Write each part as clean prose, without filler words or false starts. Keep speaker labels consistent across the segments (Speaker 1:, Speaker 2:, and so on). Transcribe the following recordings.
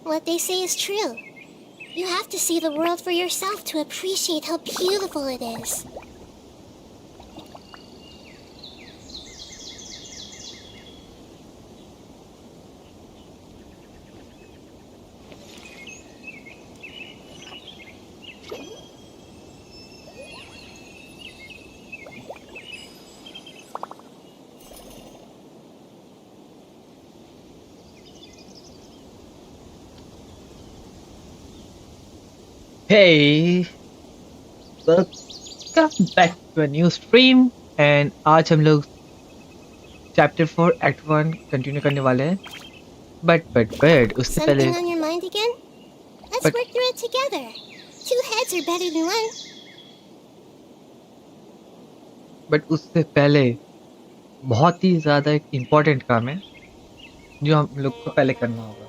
Speaker 1: What they say is true. You have to see the world for yourself to appreciate how beautiful it is.
Speaker 2: Hey, welcome back to a new stream and आज हम लोग chapter 4 act 1 continue करने वाले हैं but उससे पहले
Speaker 1: Something on your mind again? Let's
Speaker 2: but
Speaker 1: work through it together. Two heads are better than one.
Speaker 2: But उससे पहले बहुत ही ज्यादा एक इम्पोर्टेंट काम है जो हम लोग को पहले करना होगा।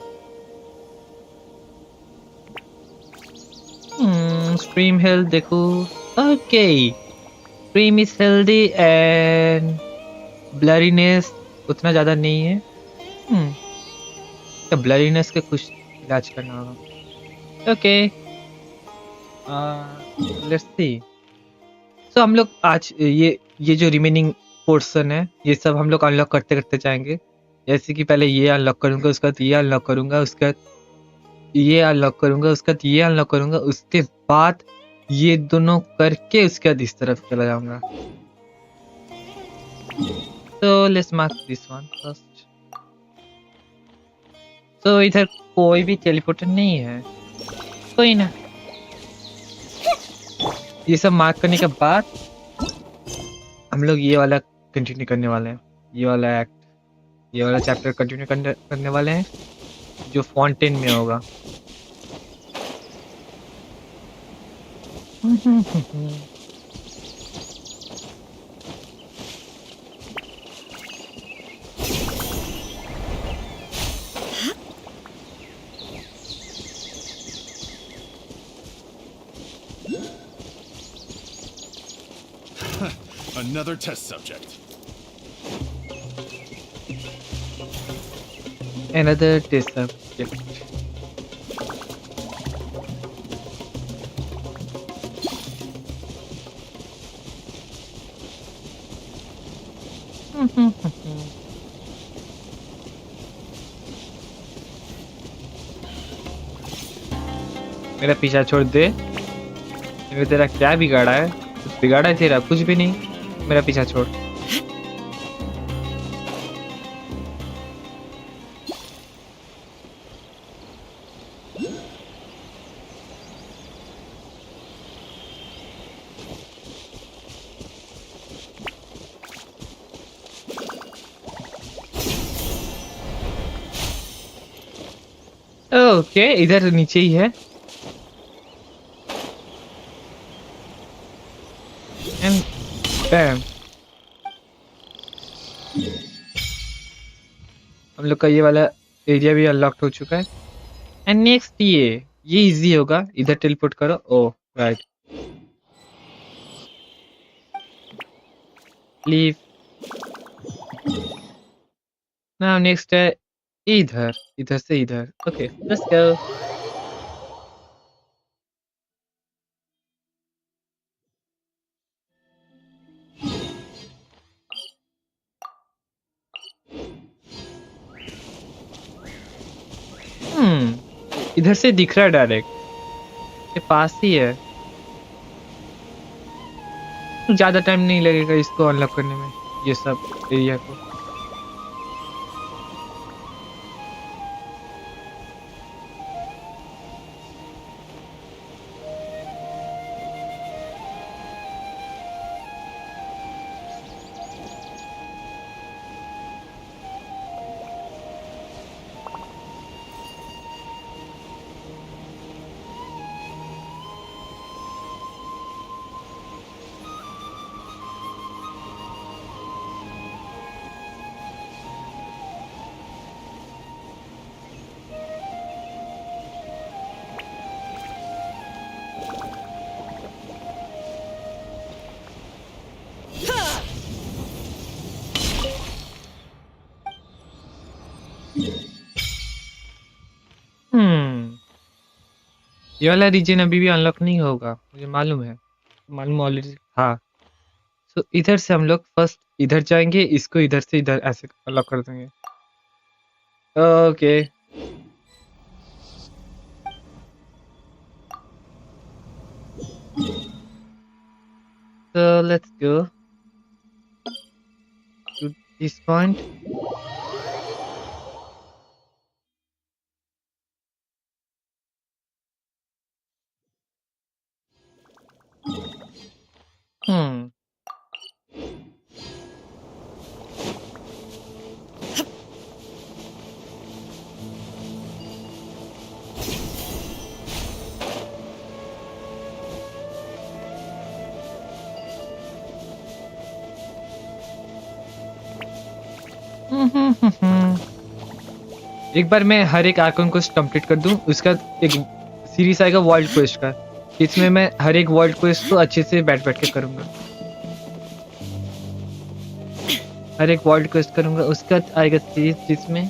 Speaker 2: स्ट्रीम हेल्थ देखो। Okay, stream is healthy and blurriness उतना ज्यादा नहीं है। तो ब्लरीनेस के कुछ इलाज करना होगा। Okay, let's see. सो हम लोग आज ये जो रिमेनिंग पोर्शन है ये सब हम लोग अनलॉक करते करते जाएंगे। जैसे कि पहले ये अनलॉक करूंगा, उसके बाद ये अनलॉक करूंगा, उसके बाद ये अनलॉक करूंगा, उसके बाद ये अनलॉक करूंगा, उसके बाद ये दोनों करके उसके बाद इस तरफ चला जाऊंगा। तो let's mark this one first. तो इधर कोई भी टेलीपोर्टर नहीं है, कोई ना। ये सब मार्क करने के बाद हम लोग ये वाला कंटिन्यू करने वाले हैं, ये वाला एक्ट, ये वाला चैप्टर कंटिन्यू करने वाले हैं जो फाउंटेन में होगा।
Speaker 3: Another test subject.
Speaker 2: Another test subject. मेरा पीछा छोड़ दे। मैंने तेरा क्या बिगाड़ा है? कुछ बिगाड़ा है तेरा? कुछ भी नहीं। मेरा पीछा छोड़। ओके, इधर नीचे ही है। एंड बैम, हम लोग का ये वाला एरिया भी अनलॉक्ड हो चुका है। एंड नेक्स्ट ये इजी होगा। इधर टेलीपोर्ट करो। Oh right, leave. Now next है इधर से इधर। Okay let's go. इधर से दिख रहा है डायरेक्ट, ये पास ही है। ज्यादा टाइम नहीं लगेगा इसको अनलॉक करने में, ये सब एरिया को। ये वाला रीजन अभी भी अनलॉक नहीं होगा, मुझे मालूम है, मालूम ऑलरेडी था। तो इधर से हम लोग फर्स्ट इधर जाएंगे, इसको इधर से इधर ऐसे अनलॉक कर देंगे। Okay so let's go to this point. Hmm. एक बार मैं हर एक आर्कन क्वेस्ट कंप्लीट कर दूं, उसका एक सीरीज आएगा वर्ल्ड क्वेस्ट का, इसमें मैं हर एक वर्ल्ड क्वेस्ट को अच्छे से बैठ बैठ के करूंगा, हर एक वर्ल्ड क्वेस्ट करूंगा। उसका आएगा सीरीज जिसमें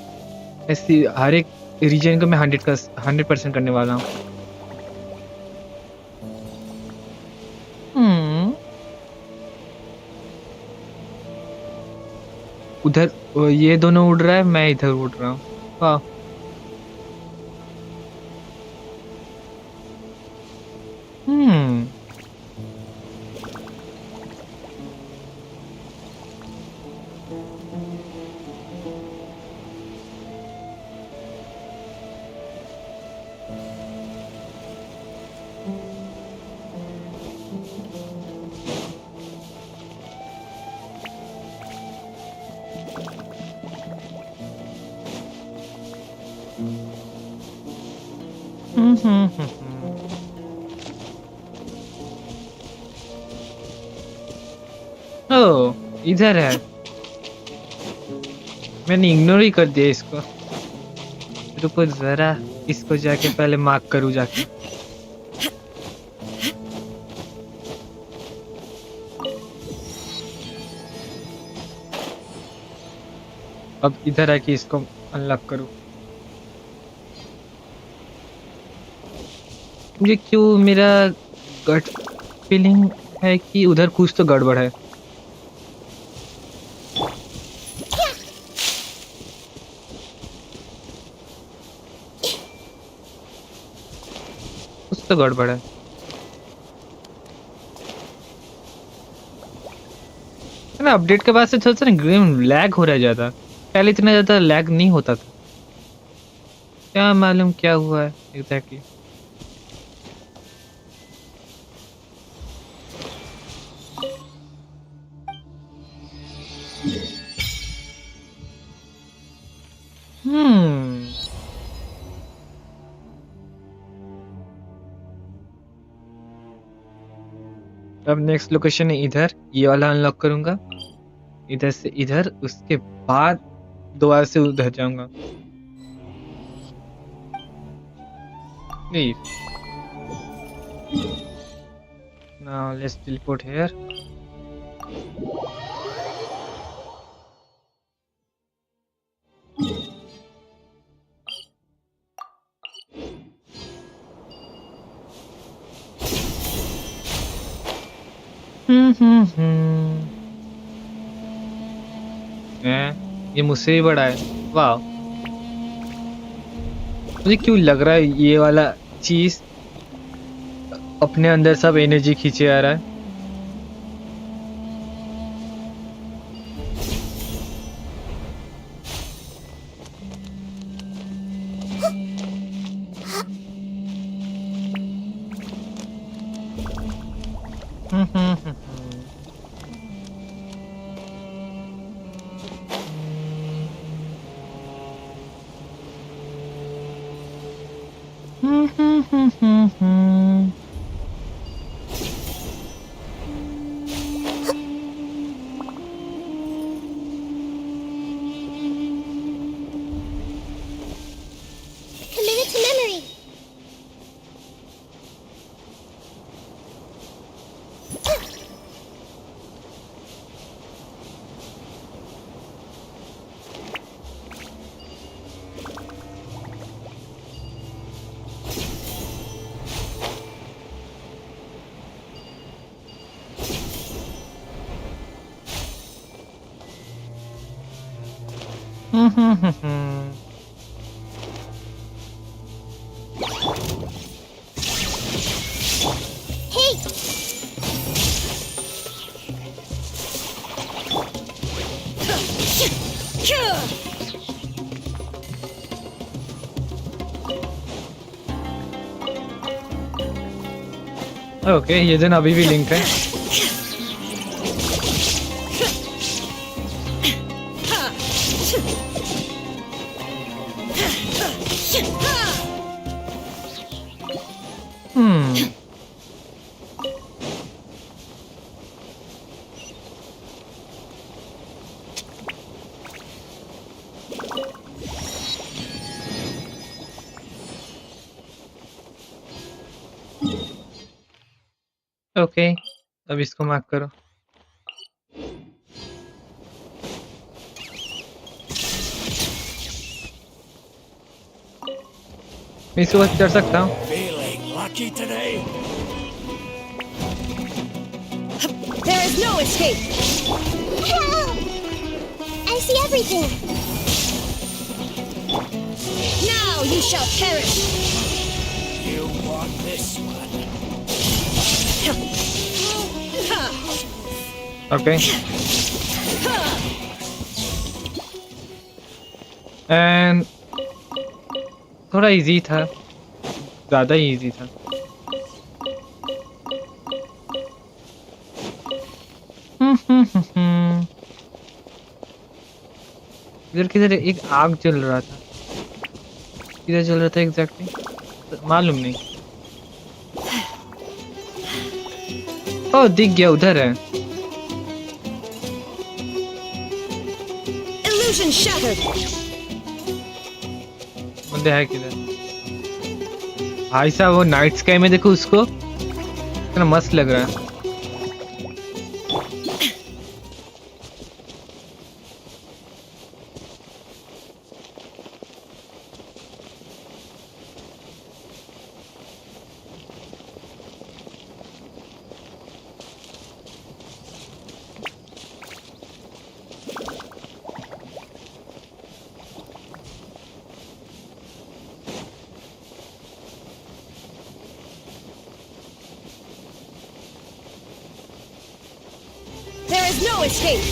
Speaker 2: हर एक रीजन को मैं 100% करने वाला हूँ। उधर ये दोनों उड़ रहा है, मैं इधर उड़ रहा हूँ। वाह ओ इधर है, मैंने इग्नोर ही कर दिया इसको। रुको जरा, इसको जाके पहले मार्क करूँ जाके। अब इधर आके इसको अनलॉक करूँ। मुझे क्यों मेरा गट फीलिंग है कि उधर कुछ तो गड़बड़ है। कुछ तो गड़बड़ है। ना अपडेट के बाद से थोड़ा सा ना गेम लैग हो रहा है ज्यादा, पहले इतना ज्यादा लैग नहीं होता था, क्या मालूम क्या हुआ है एग्जैक्टली। अब नेक्स्ट लोकेशन है इधर, ये वाला अनलॉक करूंगा, इधर से इधर, उसके बाद दोबारा से उधर जाऊंगा। Leave. Now let's teleport here. ये मुझसे भी बड़ा है। वाह, मुझे क्यों लग रहा है ये वाला चीज अपने अंदर सब एनर्जी खींचे आ रहा है।
Speaker 1: Committed to memory. Hey!
Speaker 2: Okay, ये जन अभी भी लिंक है। ओके, अब इसको मार्क करो। मैं इसके बाद चढ़ सकता हूँ।
Speaker 3: Feeling lucky today?
Speaker 4: There is no escape.
Speaker 1: Help! I see everything.
Speaker 4: Now you shall perish.
Speaker 3: You want this one?
Speaker 2: Okay, and थोड़ा इजी था, ज़्यादा ही इजी था। इधर किधर एक आग जल रहा था, किधर जल रहा था एग्जैक्टली मालूम नहीं। ओह, दिख गया, उधर है।
Speaker 4: Illusion shattered.
Speaker 2: बंदे है किधर? भाई साहब, वो नाइट स्काई में देखो उसको, कितना मस्त लग रहा है।
Speaker 4: There is no escape.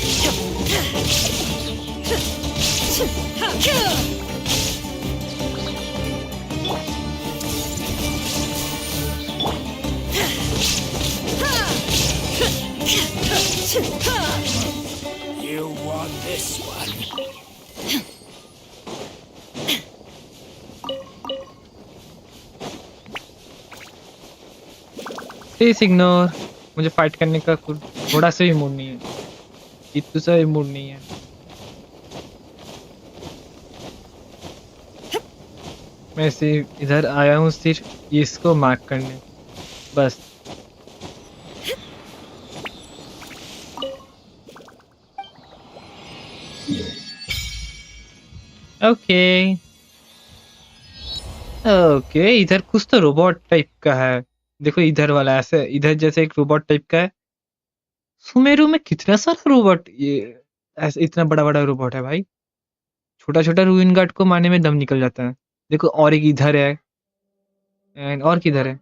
Speaker 3: You want this one?
Speaker 2: Please ignore, मुझे फाइट करने का थोड़ा सा भी मूड नहीं है, इतना सा भी मूड नहीं है। मैं सिर्फ इधर आया हूँ सिर्फ इसको मार्क करने, बस। ओके ओके, इधर कुछ तो रोबोट टाइप का है। देखो इधर वाला ऐसे, इधर जैसे एक रोबोट टाइप का है। सुमेरु में कितना सारा रोबोट, ये ऐसे इतना बड़ा बड़ा रोबोट है भाई। छोटा छोटा रूइन गार्ड को मारने में दम निकल जाता है। देखो और एक इधर है, एंड और किधर है?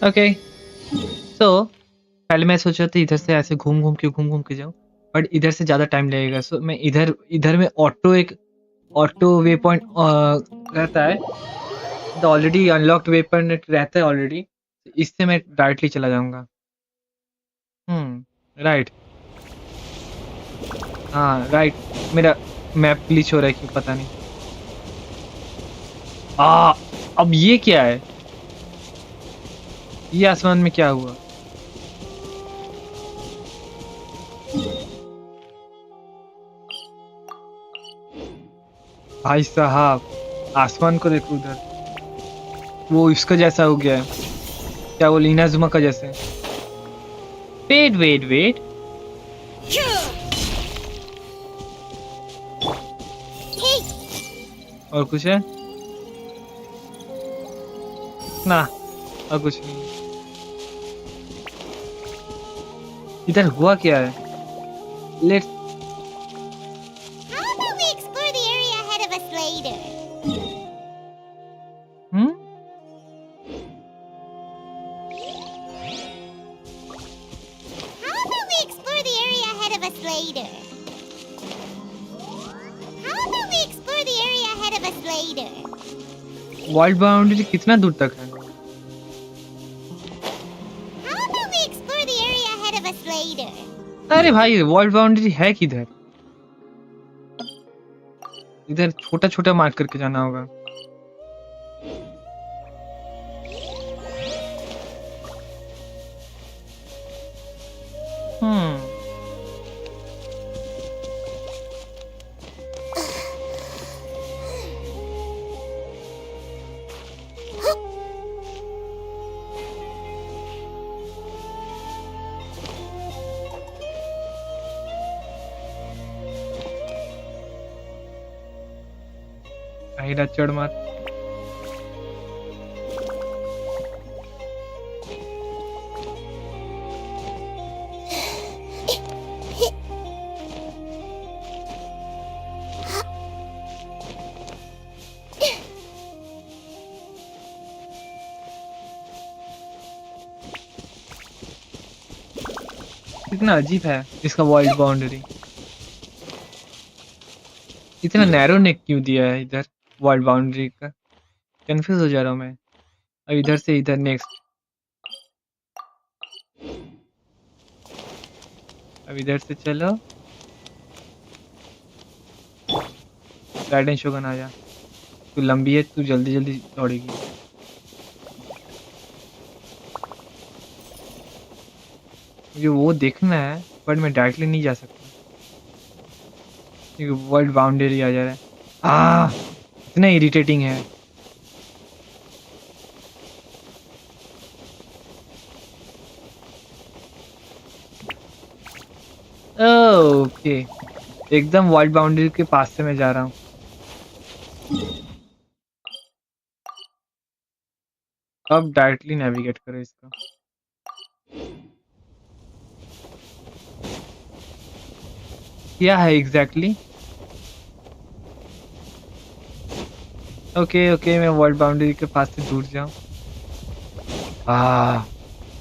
Speaker 2: ओके, तो पहले मैं सोचा था इधर से ऐसे घूम घूम के जाऊं, बट इधर से ज़्यादा टाइम लगेगा। सो मैं इधर इधर में ऑटो वे पॉइंट रहता है, तो ऑलरेडी अनलॉक्ड वे पॉइंट रहता है ऑलरेडी। इससे मैं डायरेक्टली चला जाऊंगा। राइट, हाँ राइट, मेरा मैप ग्लिच हो रहा है क्यों पता नहीं। अब ये क्या है? ये आसमान में क्या हुआ? भाई साहब आसमान को देखो उधर, वो इसका जैसा हो गया है। क्या वो लीना जुमा का जैसे? वेट वेट वेट,
Speaker 1: Hey,
Speaker 2: और कुछ है ना? और कुछ नहीं। इधर हुआ क्या है? Let's
Speaker 1: how about we explore the area ahead of us later?
Speaker 2: Hmm
Speaker 1: How about we explore the area ahead of us later? How about we explore the area ahead of us later?
Speaker 2: World boundary कितना दूर तक है?
Speaker 1: How about we explore the area ahead of us later?
Speaker 2: अरे भाई world boundary है किधर? इधर छोटा छोटा मार्क करके जाना होगा। हम्म आहिरा चढ़ मत। कितना अजीब है इसका वर्ल्ड बाउंड्री। इतना नैरो नेक क्यों दिया है इधर वर्ल्ड बाउंड्री का? कंफ्यूज हो जा रहा हूँ मैं। अब इधर से इधर नेक्स्ट, अब इधर से चलो। गाइडेंस शोगन आ जा, तू लंबी है, तू जल्दी जल्दी दौड़ेगी। मुझे वो देखना है बट मैं डायरेक्टली नहीं जा सकता क्योंकि वर्ल्ड बाउंड्री आ जा रहा है। इतना इरिटेटिंग है। ओके, एकदम वर्ल्ड बाउंड्री के पास से मैं जा रहा हूँ। अब डायरेक्टली नेविगेट करो इसको। क्या है एग्जैक्टली? ओके ओके, मैं वर्ल्ड बाउंड्री के पास से दूर जाऊं।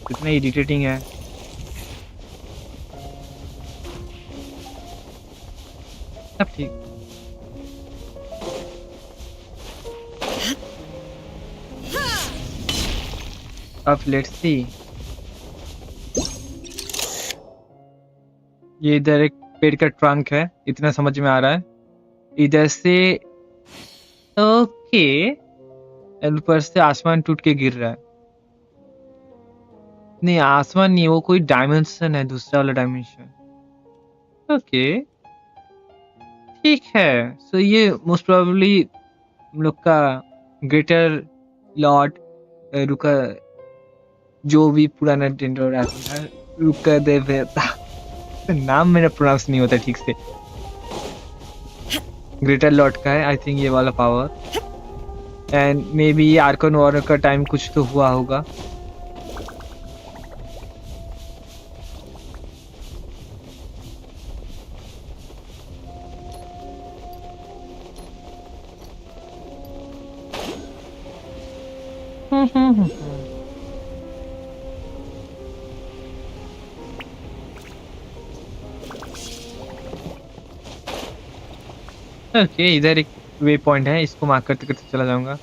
Speaker 2: कितना इरिटेटिंग है। अब ठीक। अब लेट्स सी, ये इधर एक पेड़ का ट्रंक है, इतना समझ में आ रहा है। इधर से ओके, ऊपर से आसमान टूट के गिर रहा है। नहीं आसमान नहीं, वो कोई डायमेंशन है, दूसरा वाला डायमेंशन। ओके ठीक है। सो ये मोस्ट प्रोबेबली हम लोग का ग्रेटर लॉर्ड रुका, जो भी पुराना टेंडर आता है, रुका देवता, नाम मेरा प्रोनाउंस नहीं होता ठीक से। ग्रेटर लॉर्ड का है आई थिंक ये वाला पावर। एंड मे बी ये आर्कन वॉर का टाइम कुछ तो हुआ होगा। ओके इधर एक वे पॉइंट है, इसको मार्क करते करते चला जाऊंगा।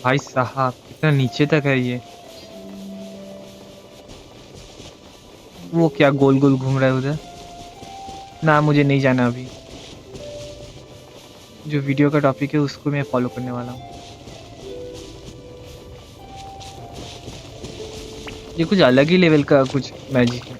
Speaker 2: भाई साहब कितना नीचे तक है ये। वो क्या गोल गोल घूम रहा है उधर? ना मुझे नहीं जाना अभी। जो वीडियो का टॉपिक है उसको मैं फॉलो करने वाला हूँ। ये कुछ अलग ही लेवल का कुछ मैजिक है।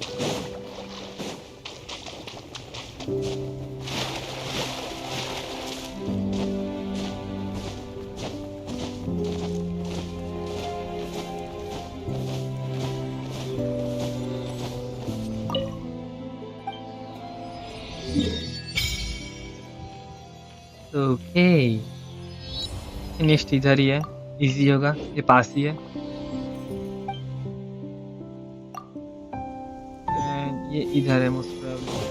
Speaker 2: ओके नेक्स्ट इधर ही है, इजी होगा, ये पास ही है। ये इधर है मोस्ट प्रोबेबली।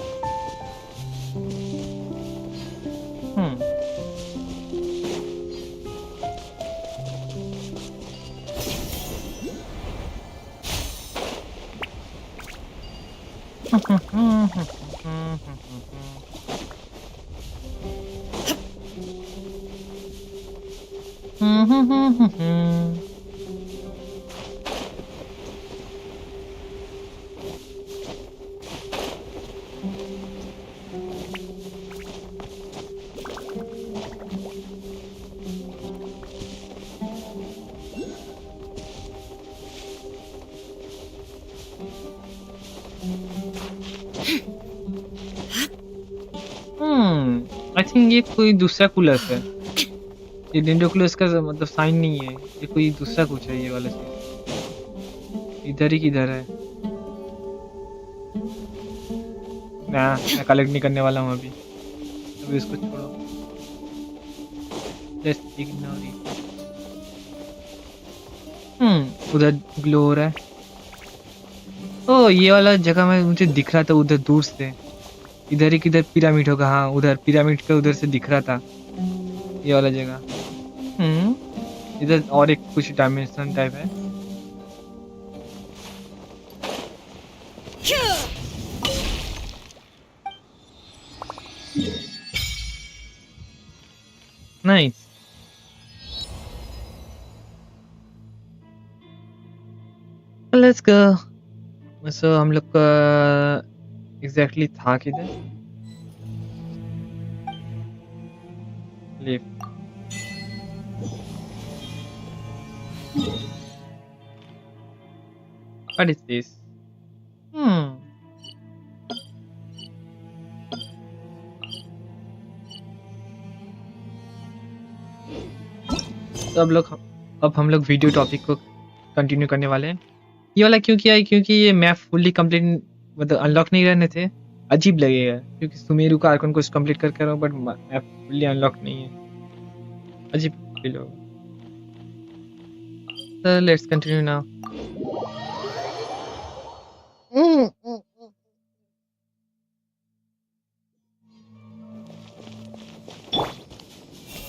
Speaker 2: आई थिंक ये कोई दूसरा कूलर है। ये डिंडोकुलस का मतलब साइन नहीं है, ये कोई दूसरा कुछ है ये वाला चीज। इधर ही किधर है? ना मैं कलेक्ट नहीं करने वाला हूँ अभी इसको छोड़ो। Just ignore it. उधर ग्लो हो रहा है। ओ ये वाला जगह में मुझे दिख रहा था उधर दूर से। इधर ही किधर पिरामिड होगा? हाँ उधर पिरामिड का उधर से दिख रहा था ये वाला जगह। इधर और एक कुछ डायमेंशन टाइप है। नाइस। Let's go. सो हम लोग का एग्जैक्टली था किधर? लिफ्ट। What is this? तो अब हम लोग वीडियो टॉपिक को कंटिन्यू करने वाले हैं। ये वाला क्यों किया है? क्योंकि ये मैप फुल्ली कंप्लीट मतलब अनलॉक नहीं रहने थे। अजीब लगेगा क्योंकि सुमेरु का आइकन कुछ कंप्लीट करके रहा हूँ बट मैप फुल्ली अनलॉक नहीं है। अजीब फील होगा। So let's continue now.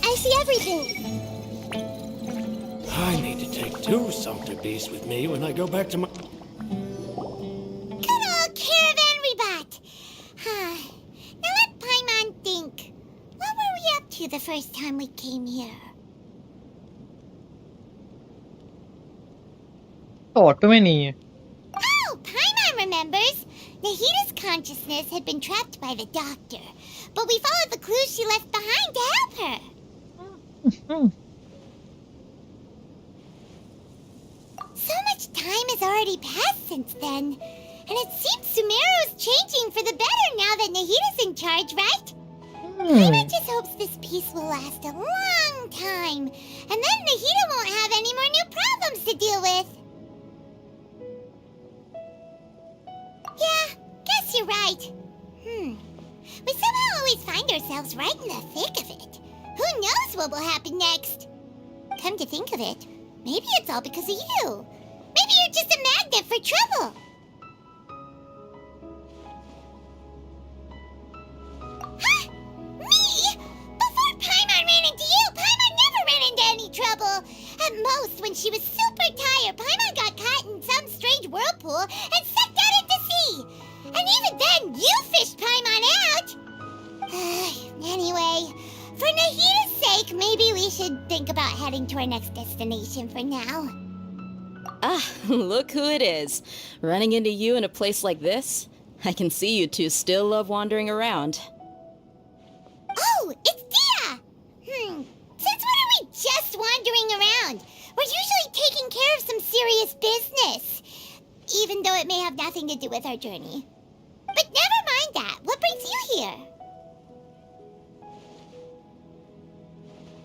Speaker 1: I see everything.
Speaker 3: I need to take 2 Sumpter beasts with me when I go back to my...
Speaker 1: Good old caravan rebut. Now let Paimon think. What were we up to the first time we came here?
Speaker 2: तो auto में नहीं है।
Speaker 1: Oh, Paimon remembers. Nahita's consciousness had been trapped by the doctor, but we followed the clues she left behind to help her. So much time has already passed since then, and it seems Sumeru's changing for the better now that Nahita's in charge, right? Paimon just hopes this peace will last a long time, and then Nahita won't have any more new problems to deal with. Yeah, guess you're right. We somehow always find ourselves right in the thick of it. Who knows what will happen next? Come to think of it, maybe it's all because of you. Maybe you're just a magnet for trouble. Huh? Me? Before Paimon ran into you, Paimon never ran into any trouble. At most, when she was super tired, Paimon got caught in some strange whirlpool and sucked out into sea. And even then, you fished Paimon out. Anyway, For Nahita's sake, maybe we should think about heading to our next destination for now.
Speaker 5: Ah, look who it is. Running into you in a place like this? I can see you two still love wandering around.
Speaker 1: Oh, it's Dia! Since when are we just wandering around? We're usually taking care of some serious business. Even though it may have nothing to do with our journey. But never mind that. What brings you here?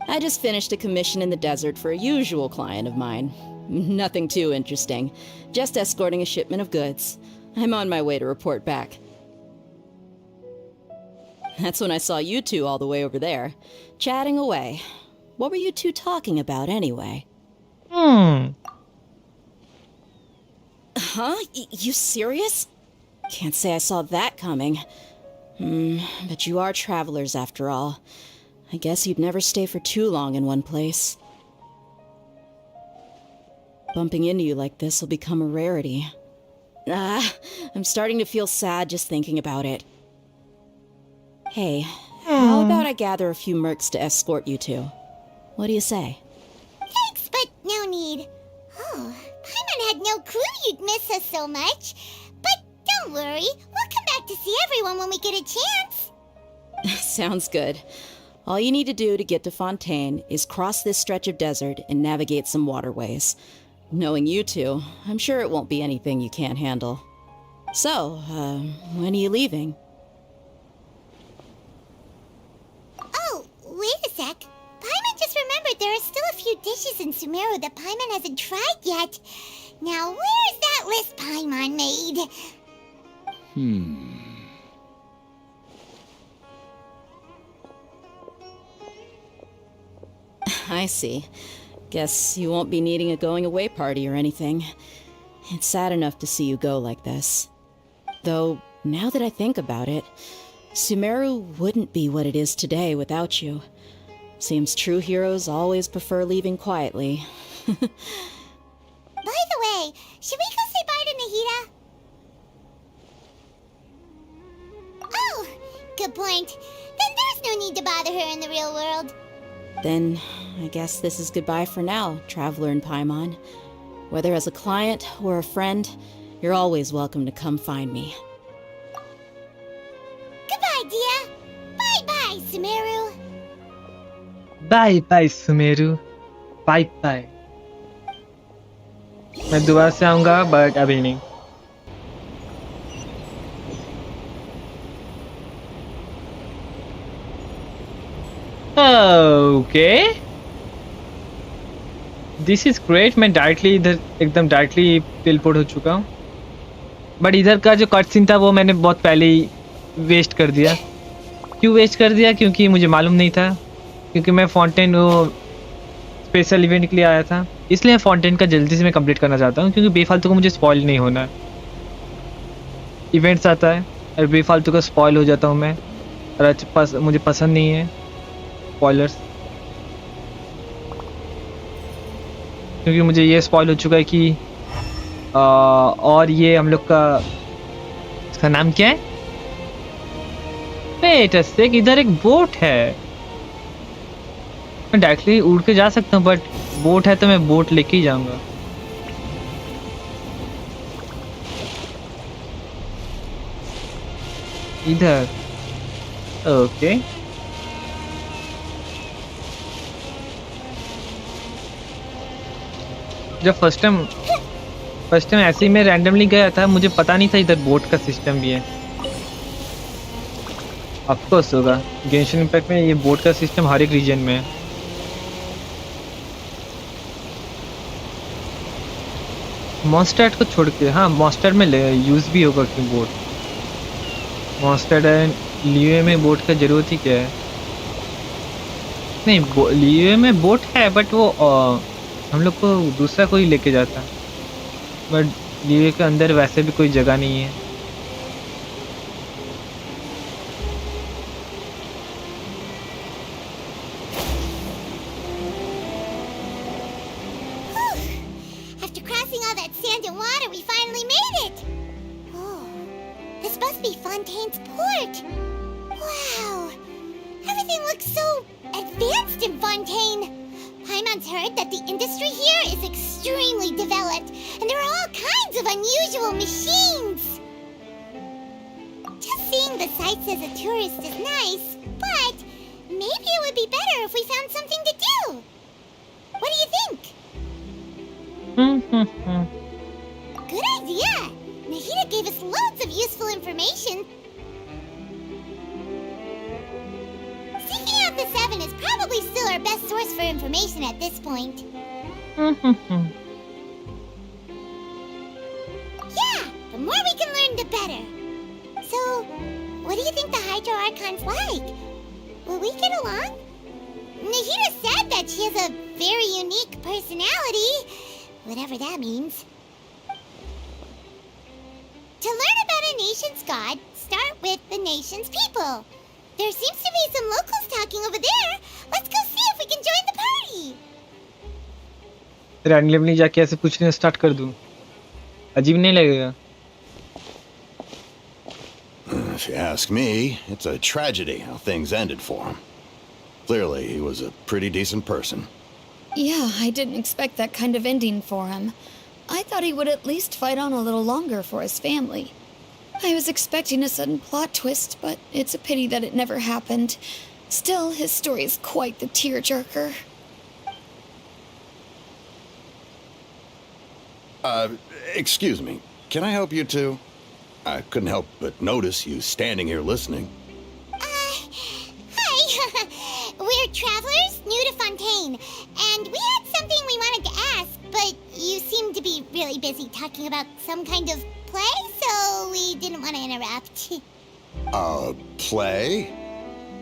Speaker 5: I just finished a commission in the desert for a usual client of mine. Nothing too interesting. Just escorting a shipment of goods. I'm on my way to report back. That's when I saw you two all the way over there, chatting away. What were you two talking about anyway? Huh? You serious? Can't say I saw that coming. But you are travelers after all. I guess you'd never stay for too long in one place. Bumping into you like this will become a rarity. I'm starting to feel sad just thinking about it. Hey, how about I gather a few mercs to escort you two? What do you say?
Speaker 1: Thanks, but no need. Oh, Paimon had no clue you'd miss us so much. But don't worry, we'll come back to see everyone when we get a chance.
Speaker 5: Sounds good. All you need to do to get to Fontaine is cross this stretch of desert and navigate some waterways. Knowing you two, I'm sure it won't be anything you can't handle. So, when are you leaving?
Speaker 1: Oh, wait a sec. Paimon just remembered there are still a few dishes in Sumeru that Paimon hasn't tried yet. Now, where's that list Paimon made?
Speaker 5: I see. Guess you won't be needing a going-away party or anything. It's sad enough to see you go like this. Though, now that I think about it, Sumeru wouldn't be what it is today without you. Seems true heroes always prefer leaving quietly.
Speaker 1: By the way, should we go say bye to Nahita? Oh, good point. Then there's no need to bother her in the real world.
Speaker 5: Then, I guess this is goodbye for now, Traveler and Paimon. Whether as a client or a friend, you're always welcome to come find me.
Speaker 1: Goodbye, Dia. Bye-bye, Sumeru.
Speaker 2: Bye Sumeru, bye. मैं दोबारा से आऊंगा but अभी नहीं। Okay, this is great. मैं directly इधर एकदम directly teleport हो चुका हूँ। बट इधर का जो कट सीन था वो मैंने बहुत पहले ही वेस्ट कर दिया। क्यों वेस्ट कर दिया? क्योंकि मुझे मालूम नहीं था, क्योंकि मैं फाउंटेन वो स्पेशल इवेंट के लिए आया था, इसलिए फाउंटेन का जल्दी से मैं कंप्लीट करना चाहता हूँ, क्योंकि बेफालतू को मुझे स्पॉइल नहीं होना। इवेंट्स आता है और बेफालतू का स्पॉइल हो जाता हूँ मैं, और मुझे पसंद नहीं है स्पॉयलर्स, क्योंकि मुझे ये स्पॉइल हो चुका है कि और ये हम लोग का इसका नाम क्या है? वेट अ सेक, इधर एक बोट है। मैं डायरेक्टली उड़ के जा सकता हूँ, बट बोट है तो मैं बोट लेके ही जाऊंगा। इधर ओके। जब फर्स्ट टाइम ऐसे ही मैं रैंडमली गया था, मुझे पता नहीं था इधर बोट का सिस्टम भी है। ऑफ कोर्स होगा, गेंशिन इम्पैक्ट में ये बोट का सिस्टम हर एक रीजन में है। मॉन्स्टर्ड को छोड़ के, हाँ मॉन्स्टर्ड में यूज भी होगा कि बोट, मॉन्स्टर्ड एंड लियो में बोट का जरूरत ही क्या है? नहीं, लियो में बोट है बट वो हम लोग को दूसरा कोई लेके जाता, बट लियो के अंदर वैसे भी कोई जगह नहीं है।
Speaker 1: After crossing all that sand and water, we finally made it! Oh, this must be Fontaine's port! Wow! Everything everything looks so advanced in Fontaine. Paimon's heard that the industry here is extremely developed, and there are all kinds of unusual machines. Just seeing the sights as a tourist is nice, but maybe it would be better if we found something to do. What do you think? Good idea! Nahida gave us loads of useful information. Seeking out the Seven is probably still our best source for information at this point. Yeah, the more we can learn, the better. So, what do you think the Hydro Archon's like? Will we get along? Nahida said that she has a very unique personality, whatever that means. To learn about a nation's god, start with the nation's people. There seems to be some locals talking over there. Let's go see if we can join the party.
Speaker 2: Randomly जाके ऐसे पूछने start कर दूं, अजीब नहीं लगेगा?
Speaker 6: If you ask me, it's a tragedy how things ended for him. Clearly, he was a pretty decent person.
Speaker 7: Yeah, I didn't expect that kind of ending for him. I thought he would at least fight on a little longer for his family. I was expecting a sudden plot twist, but it's a pity that it never happened. Still, his story is quite the tearjerker.
Speaker 6: Excuse me. Can I help you two? I couldn't help but notice you standing here listening.
Speaker 1: Hi. We're travelers new to Fontaine, and we had something we wanted to ask, but you seem to be really busy talking about some kind of play, so we didn't want to interrupt.
Speaker 6: Play?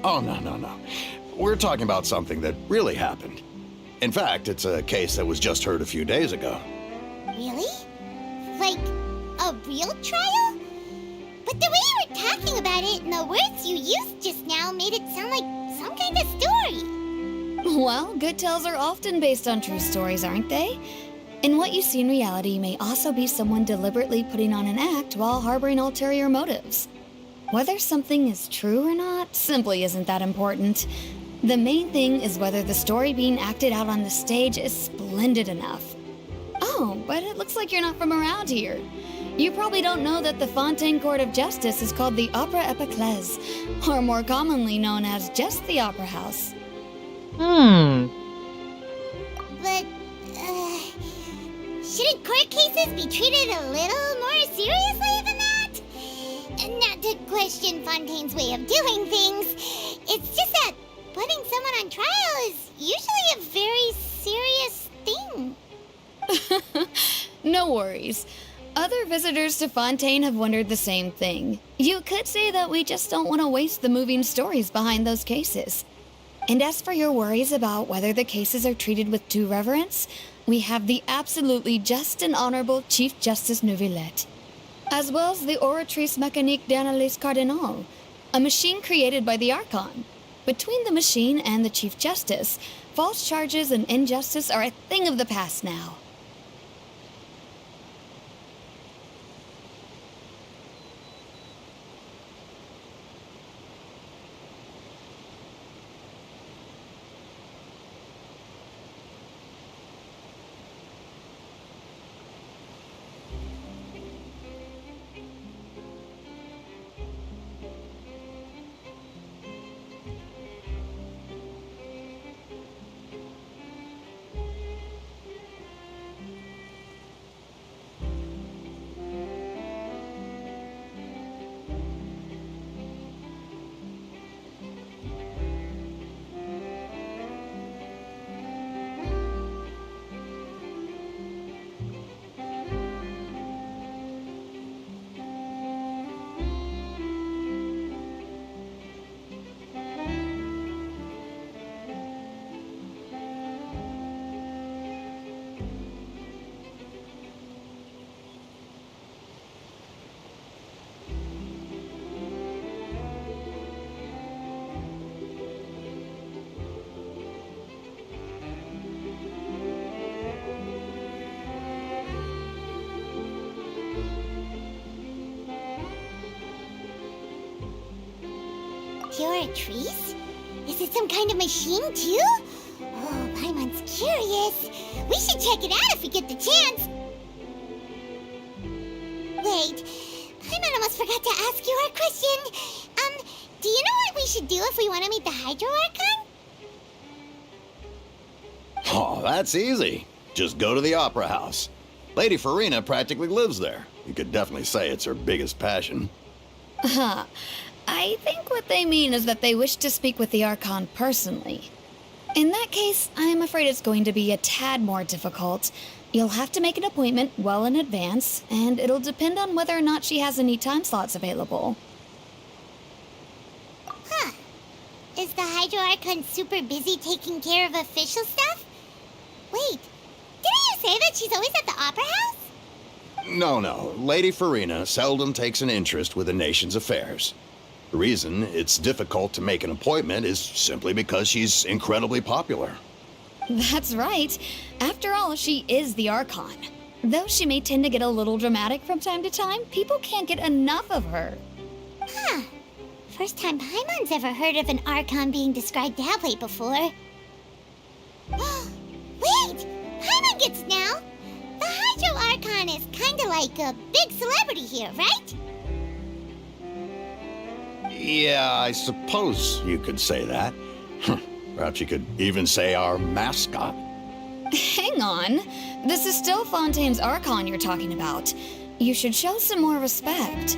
Speaker 6: Oh, no. We're talking about something that really happened. In fact, it's a case that was just heard a few days ago.
Speaker 1: Really? Like, a real trial? But the way you were talking about it and the words you used just now made it sound like some kind of story.
Speaker 7: Well, good tales are often based on true stories, aren't they? And what you see in reality may also be someone deliberately putting on an act while harboring ulterior motives. Whether something is true or not simply isn't that important. The main thing is whether the story being acted out on the stage is splendid enough. Oh, but it looks like you're not from around here. You probably don't know that the Fontaine Court of Justice is called the Opera Epiclese, or more commonly known as just the Opera House.
Speaker 1: But, shouldn't court cases be treated a little more seriously than that? Not to question Fontaine's way of doing things. It's just that putting someone on trial is usually a very serious thing.
Speaker 7: No worries. Other visitors to Fontaine have wondered the same thing. You could say that we just don't want to waste the moving stories behind those cases. And as for your worries about whether the cases are treated with due reverence, we have the absolutely just and honorable Chief Justice Neuvillette, as well as the Oratrice Mécanique d'Analyse Cardinal, a machine created by the Archon. Between the machine and the Chief Justice, false charges and injustice are a thing of the past now.
Speaker 1: Oratrice? Is it some kind of machine, too? Oh, Paimon's curious. We should check it out if we get the chance. Wait, Paimon almost forgot to ask you our question. Do you know what we should do if we want to meet the Hydro Archon?
Speaker 6: Oh, that's easy. Just go to the Opera House. Lady Farina practically lives there. You could definitely say it's her biggest passion.
Speaker 7: Huh. I think what they mean is that they wish to speak with the Archon personally. In that case, I'm afraid it's going to be a tad more difficult. You'll have to make an appointment well in advance, and it'll depend on whether or not she has any time slots available.
Speaker 1: Huh. Is the Hydro Archon super busy taking care of official stuff? Wait, didn't you say that she's always at the Opera House?
Speaker 6: No. Lady Farina seldom takes an interest with the nation's affairs. The reason it's difficult to make an appointment is simply because she's incredibly popular.
Speaker 7: That's right. After all, she is the Archon. Though she may tend to get a little dramatic from time to time, people can't get enough of her.
Speaker 1: Huh. First time Paimon's ever heard of an Archon being described that way before. Wait! Paimon gets now! The Hydro Archon is kinda like a big celebrity here, right?
Speaker 6: Yeah, I suppose you could say that. Perhaps you could even say our mascot.
Speaker 7: Hang on. This is still Fontaine's Archon you're talking about. You should show some more respect.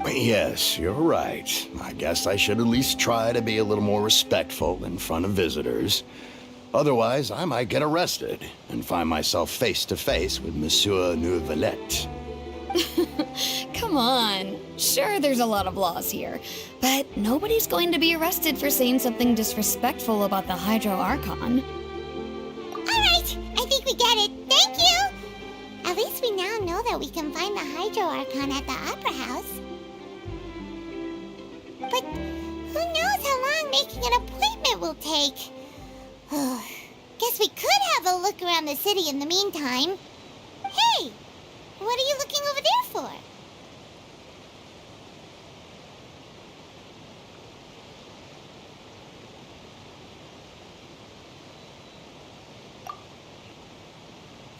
Speaker 6: Yes, you're right. I guess I should at least try to be a little more respectful in front of visitors. Otherwise, I might get arrested and find myself face to face with Monsieur Neuvillette.
Speaker 7: Come on. Sure, there's a lot of laws here, but nobody's going to be arrested for saying something disrespectful about the Hydro Archon.
Speaker 1: Alright, I think we get it. Thank you! At least we now know that we can find the Hydro Archon at the Opera House. But who knows how long making an appointment will take? Guess we could have a look around the city in the meantime. Hey! What are you looking over there for?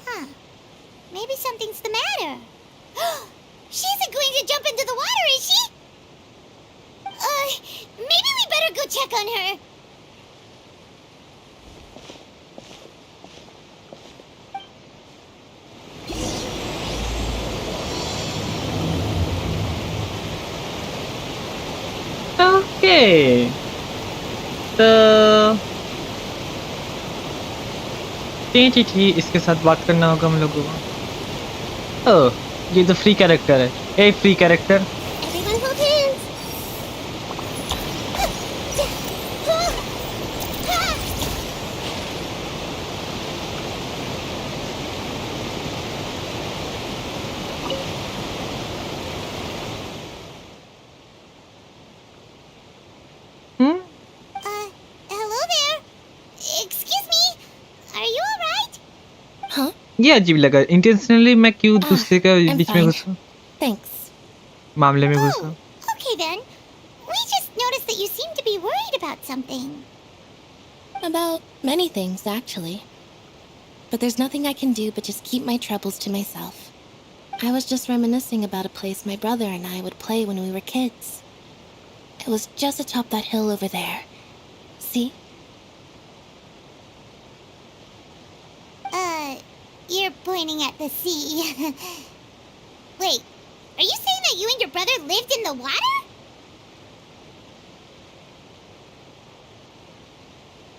Speaker 1: Huh. Maybe something's the matter. She isn't going to jump into the water, is she? Maybe we better go check on her.
Speaker 2: Okay तो T इसके साथ बात करना होगा हम लोगों को। ओह ये तो फ्री कैरेक्टर है। A free character
Speaker 1: Everyone hold hands. Hello there. Excuse me. Are you alright?
Speaker 8: Huh?
Speaker 2: ये अजीब लगा। इंटेंशनली मैं क्यों दूसरे का
Speaker 8: I'm
Speaker 2: बीच में
Speaker 8: fine.
Speaker 2: घुसूं,
Speaker 8: Thanks.
Speaker 2: मामले में घुसूं।
Speaker 1: Okay then. We just noticed that you seem to be worried about something.
Speaker 8: About many things, actually. But there's nothing I can do but just keep my troubles to myself. I was just reminiscing about a place my brother and I would play when we were kids. It was just atop that hill over there. See?
Speaker 1: You're pointing at the sea. Wait, are you saying that you and your brother lived in the water?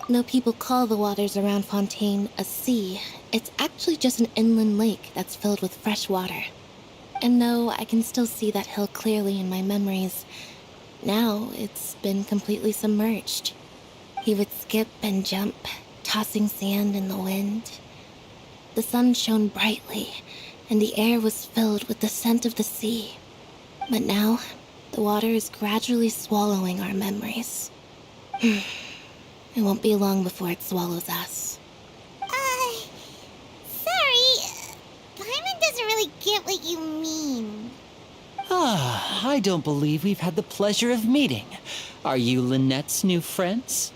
Speaker 8: No, people call the waters around Fontaine a sea. It's actually just an inland lake that's filled with fresh water. And no, I can still see that hill clearly in my memories. Now, it's been completely submerged. He would skip and jump, tossing sand in the wind. The sun shone brightly, and the air was filled with the scent of the sea. But now, the water is gradually swallowing our memories. It won't be long before it swallows us.
Speaker 1: Sorry. Paimon doesn't really get what you mean.
Speaker 9: I don't believe we've had the pleasure of meeting. Are you Lynette's new friends?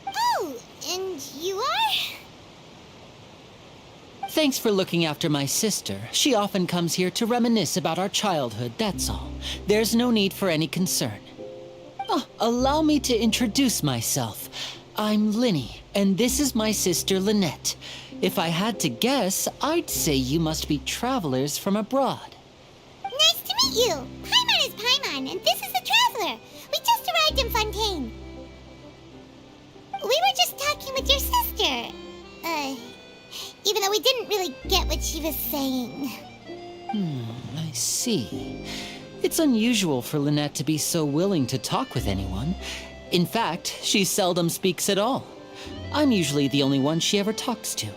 Speaker 1: Oh, and you are?
Speaker 9: Thanks for looking after my sister. She often comes here to reminisce about our childhood, that's all. There's no need for any concern. Allow me to introduce myself. I'm Linny, and this is my sister Lynette. If I had to guess, I'd say you must be travelers from abroad.
Speaker 1: Nice to meet you. Paimon is Paimon, and this is the Traveler. We just arrived in Fontaine. We were just talking with your sister. Even though we didn't really get what she was saying.
Speaker 9: I see. It's unusual for Lynette to be so willing to talk with anyone. In fact, she seldom speaks at all. I'm usually the only one she ever talks to.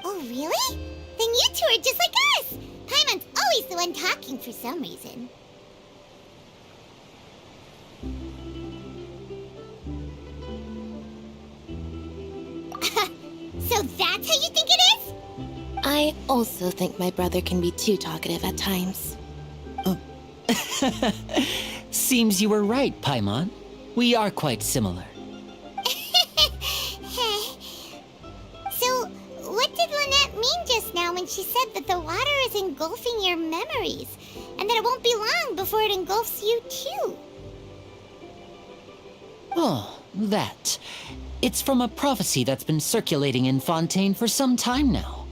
Speaker 1: Oh, really? Then you two are just like us. Paimon's always the one talking for some reason. So that's how you think it is?
Speaker 8: I also think my brother can be too talkative at times.
Speaker 9: Seems you were right, Paimon. We are quite similar.
Speaker 1: So, what did Lynette mean just now when she said that the water is engulfing your memories, and that it won't be long before it engulfs you too?
Speaker 9: Oh, that. It's from a prophecy that's been circulating in Fontaine for some time now.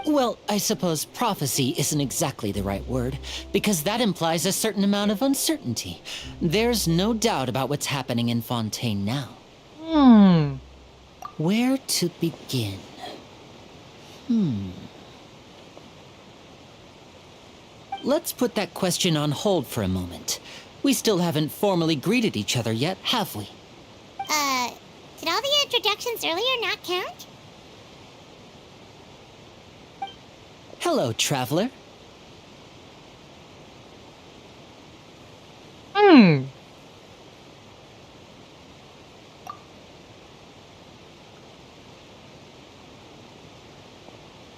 Speaker 9: Well, I suppose prophecy isn't exactly the right word, because that implies a certain amount of uncertainty. There's no doubt about what's happening in Fontaine now. Where to begin? Let's put that question on hold for a moment. We still haven't formally greeted each other yet, have we?
Speaker 1: Did all the introductions earlier not count?
Speaker 9: Hello, traveler.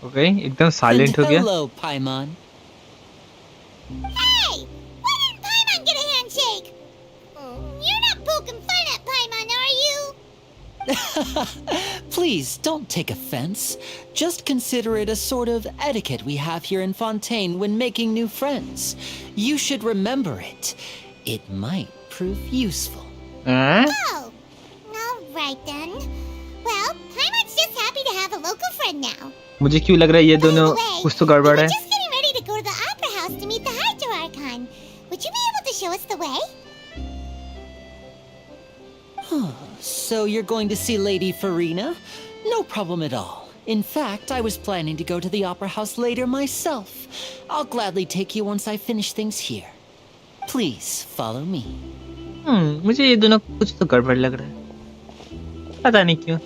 Speaker 2: Okay एकदम silent हो गया.
Speaker 9: Hello, Paimon.
Speaker 1: Hey! Why didn't Paimon get a handshake? You're not poking fun at Paimon, are you?
Speaker 9: Please, don't take offense. Just consider it a sort of etiquette we have here in Fontaine when making new friends. You should remember it. It might prove useful.
Speaker 1: Oh, alright then. Well, Paimon's just happy to have a local friend now.
Speaker 2: मुझे क्यों लग रहा है ये दोनों
Speaker 1: By the way,
Speaker 2: कुछ तो गड़बड़
Speaker 1: we
Speaker 2: है.
Speaker 1: were just getting ready to go to the Opera House to meet the Hydro Archon. Would you be able to show us the way?
Speaker 9: So you're going to see Lady Farina? No problem at all. In fact, I was planning to go to the Opera House later myself. I'll gladly take you once I finish things here. Please, follow me.
Speaker 2: मुझे ये दोनों कुछ तो गड़बड़ लग रहा है. पता नहीं क्यों.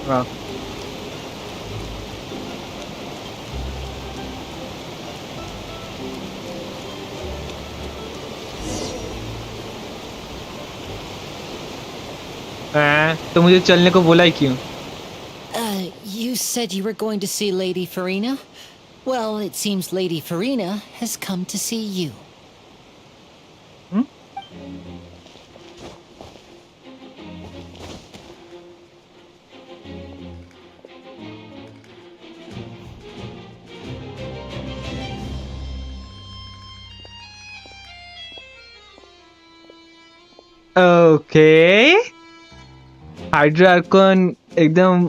Speaker 2: वाह. तो मुझे चलने को बोला ही क्यों?
Speaker 9: You said you were going to see Lady Farina? Well, it seems Lady Farina has come to see you.
Speaker 2: Okay. Hydro आर्कॉन एकदम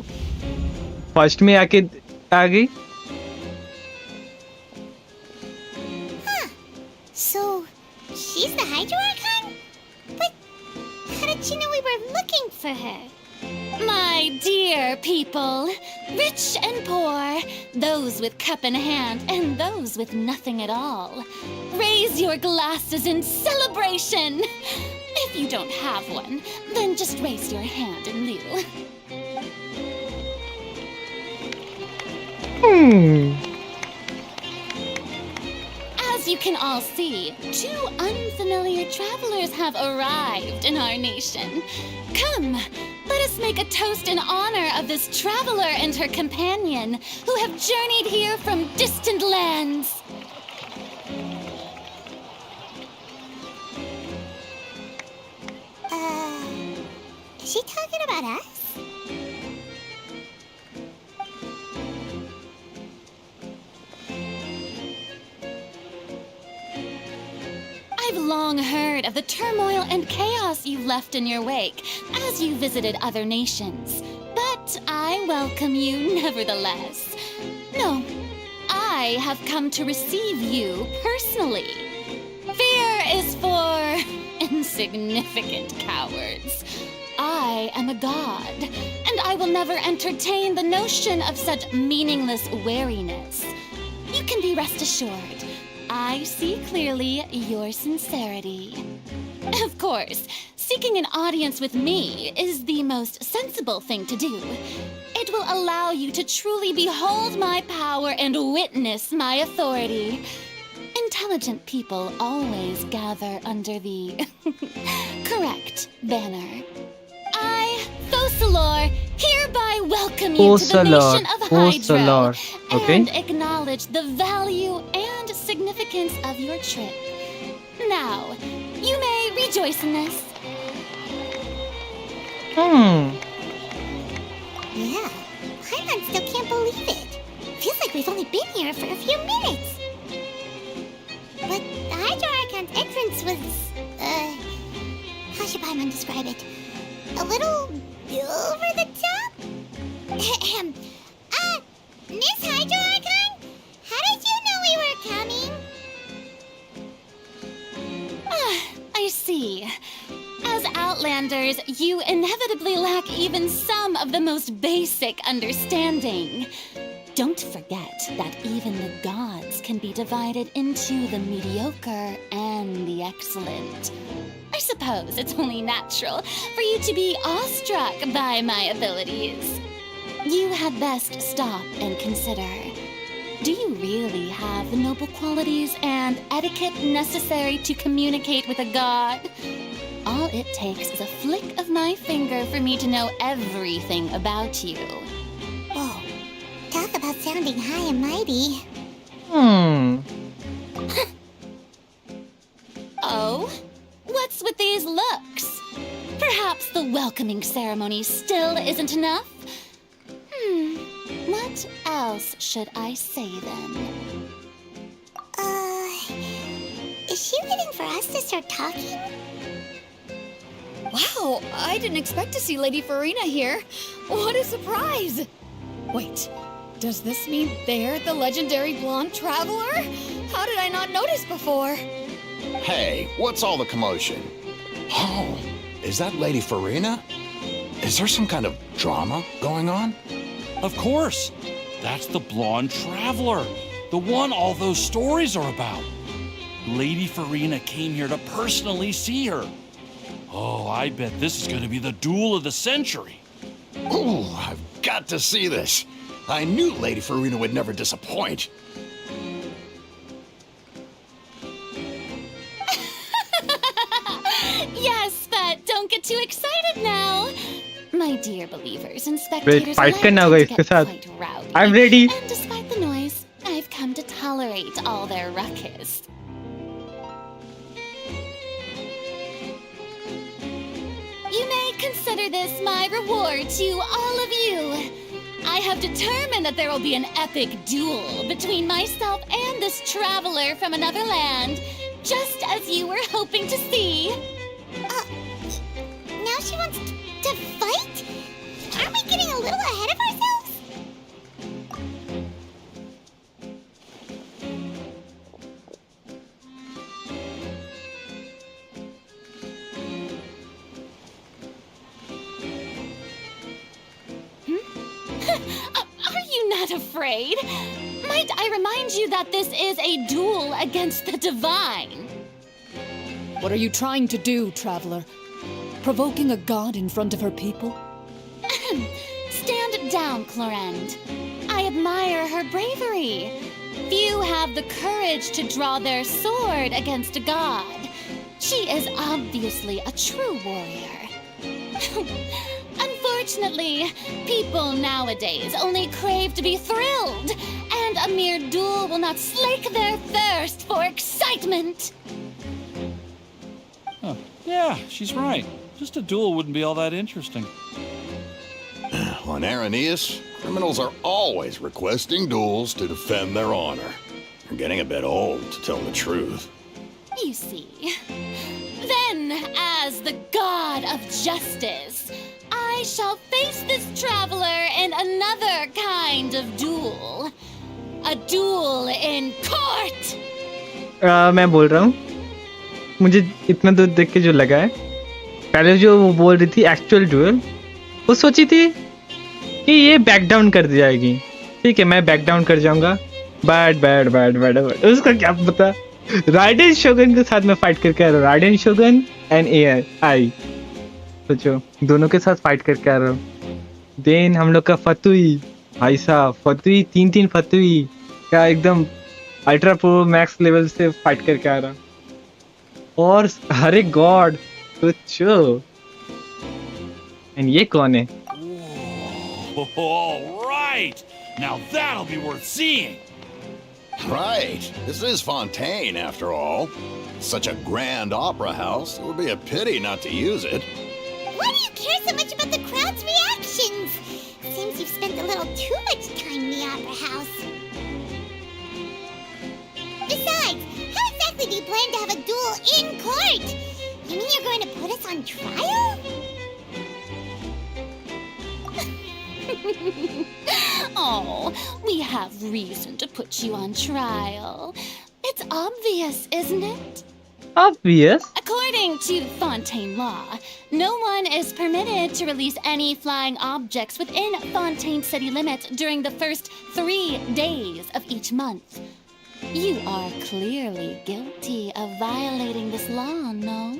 Speaker 2: फर्स्ट में आके आ गई.
Speaker 1: So, she's the Hydro Archon? But how did she know we were looking for her?
Speaker 10: My dear people, rich and poor, those with cup in hand and those with nothing at all, raise your glasses in celebration. If you don't have one, then just raise your hand in lieu. As you can all see, two unfamiliar travelers have arrived in our nation. Come, let us us make a toast in honor of this traveler and her companion who have journeyed here from distant lands.
Speaker 1: Is she talking about us?
Speaker 10: I've long heard of the turmoil and chaos you left in your wake as you visited other nations, but I welcome you nevertheless. No, I have come to receive you personally. Fear is for insignificant cowards. I am a god, and I will never entertain the notion of such meaningless wariness. You can be rest assured, I see clearly your sincerity. Of course, seeking an audience with me is the most sensible thing to do. It will allow you to truly behold my power and witness my authority. Intelligent people always gather under the correct banner. I, Focalor, hereby welcome you to the nation of Hydro and acknowledge the value and significance of your trip. Now, you may rejoice in this.
Speaker 1: Yeah, Paimon still can't believe it. Feels like we've only been here for a few minutes. But the Hydro Archon's entrance was, how should Paimon describe it? A little over the top? Miss Hydro Archon? How did you know we were coming?
Speaker 10: I see. As Outlanders, you inevitably lack even some of the most basic understanding. Don't forget that even the gods can be divided into the mediocre and the excellent. I suppose it's only natural for you to be awestruck by my abilities. You had best stop and consider. Do you really have the noble qualities and etiquette necessary to communicate with a god? All it takes is a flick of my finger for me to know everything about you.
Speaker 1: Whoa, talk about sounding high and mighty.
Speaker 10: Oh? What's with these looks? Perhaps the welcoming ceremony still isn't enough? What else should I say then?
Speaker 1: Is she waiting for us to start talking?
Speaker 7: Wow, I didn't expect to see Lady Farina here. What a surprise! Wait, does this mean they're the legendary blonde traveler? How did I not notice before?
Speaker 6: Hey, what's all the commotion? Oh, is that Lady Farina? Is there some kind of drama going on?
Speaker 11: Of course. That's the blonde traveler. The one all those stories are about. Lady Farina came here to personally see her. Oh, I bet this is going to be the duel of the century.
Speaker 6: Ooh, I've got to see this. I knew Lady Farina would never disappoint.
Speaker 10: Yes, but don't get too excited now. My dear believers and spectators,
Speaker 2: fight
Speaker 10: like
Speaker 2: करना
Speaker 10: to
Speaker 2: होगा
Speaker 10: get
Speaker 2: इसके साथ.
Speaker 10: quite rowdy.
Speaker 2: I'm ready.
Speaker 10: And despite the noise, I've come to tolerate all their ruckus. You may consider this my reward to all of you. I have determined that there will be an epic duel between myself and this traveler from another land, just as you were hoping to see.
Speaker 1: Now she wants to fight? Aren't we getting a little ahead of ourselves?
Speaker 10: Are you not afraid? Might I remind you that this is a duel against the divine?
Speaker 12: What are you trying to do, traveler? Provoking a god in front of her people?
Speaker 10: Stand down, Clorend. I admire her bravery. Few have the courage to draw their sword against a god. She is obviously a true warrior. Unfortunately, people nowadays only crave to be thrilled, and a mere duel will not slake their thirst for excitement.
Speaker 11: Huh. Yeah, she's right. Just a duel wouldn't be all that interesting.
Speaker 6: On Araneus, criminals are always requesting duels to defend their honor. They're getting a bit old, to tell the truth.
Speaker 10: You see. Then, as the god of justice, I shall face this traveler in another kind of duel. A duel in court!
Speaker 2: मैं बोल रहा हूँ, मुझे इतना दूर देख के जो लगा है, पहले जो वो बोल रही थी एक्चुअल ड्यूअल, वो सोची थी कि ये बैक डाउन कर दी जाएगी. ठीक है, मैं बैक डाउन कर जाऊंगा. बैड उसका क्या पता. राइडेन शोगन के साथ मैं फाइट करके आ रहा हूँ. राइडेन शोगन एंड आई सोचो, दोनों के साथ फाइट करके आ रहा हूँ. देन हम लोग का फतुई, भाई साहब फतुई, 3 फतुई क्या एकदम अल्ट्रा प्रो मैक्स लेवल से फाइट करके आ रहा. और अरे गॉड सोचो. एंड ये कौन है?
Speaker 11: All right! Now that'll be worth seeing!
Speaker 6: Right. This is Fontaine, after all. Such a grand opera house, it would be a pity not to use it.
Speaker 1: Why do you care so much about the crowd's reactions? Seems you've spent a little too much time in the opera house. Besides, how exactly do you plan to have a duel in court? You mean you're going to put us on trial?
Speaker 10: Oh, we have reason to put you on trial. It's obvious, isn't it?
Speaker 2: Obvious?
Speaker 10: According to Fontaine law, no one is permitted to release any flying objects within Fontaine city limits during the first 3 days of each month. You are clearly guilty of violating this law, no?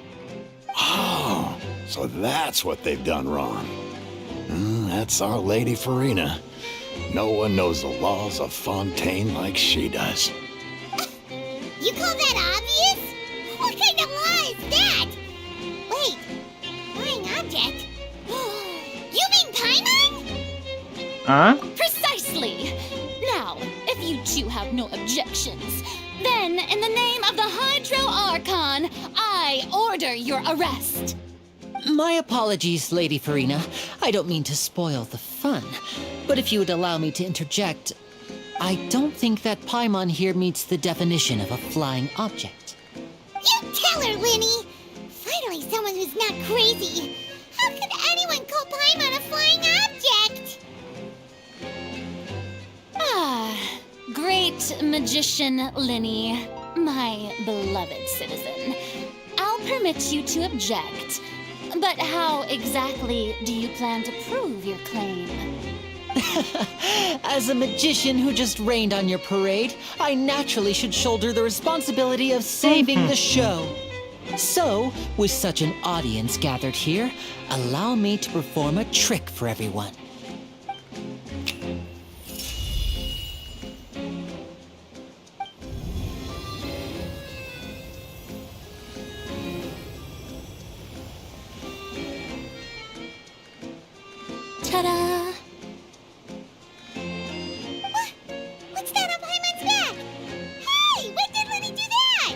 Speaker 6: Oh, so that's what they've done wrong. That's our Lady Farina. No one knows the laws of Fontaine like she does.
Speaker 1: You call that obvious? What kind of law is that? Wait, flying object? You mean Paimon?
Speaker 2: Huh?
Speaker 10: Precisely! Now, if you two have no objections, then in the name of the Hydro Archon, I order your arrest.
Speaker 9: My apologies, Lady Farina. I don't mean to spoil the fun. But if you would allow me to interject, I don't think that Paimon here meets the definition of a flying object.
Speaker 1: You tell her, Linny! Finally someone who's not crazy. How could anyone call Paimon a flying object?
Speaker 10: Ah, great magician Linny, my beloved citizen. I'll permit you to object. But how exactly do you plan to prove your claim?
Speaker 9: As a magician who just rained on your parade, I naturally should shoulder the responsibility of saving the show. So, with such an audience gathered here, allow me to perform a trick for everyone.
Speaker 10: Ta-da!
Speaker 1: What's that on Paimon's back? Hey, when did Linny do that?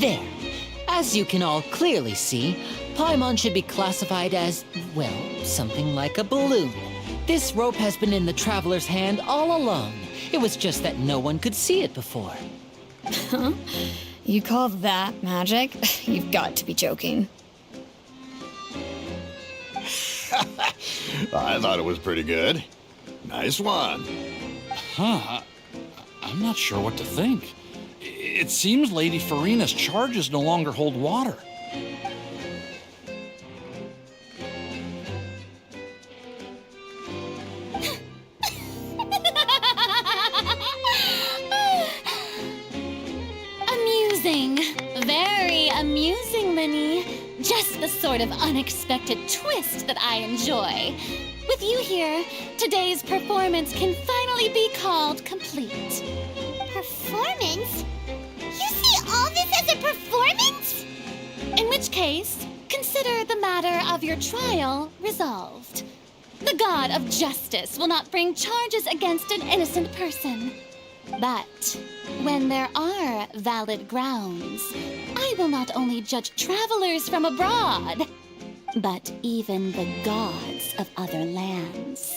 Speaker 9: There. As you can all clearly see, Paimon should be classified as, well, something like a balloon. This rope has been in the traveler's hand all along. It was just that no one could see it before.
Speaker 7: Huh? You call that magic? You've got to be joking.
Speaker 6: I thought it was pretty good. Nice one.
Speaker 11: Huh. I'm not sure what to think. It seems Lady Farina's charges no longer hold water.
Speaker 10: Amusing. Very amusing, Linny. Just the sort sort of unexpected twist that I enjoy. With you here, today's performance can finally be called complete.
Speaker 1: Performance? You see all this as a performance?
Speaker 10: In which case, consider the matter of your trial resolved. The god of justice will not bring charges against an innocent person. But when there are valid grounds, I will not only judge travelers from abroad, but even the gods of other lands.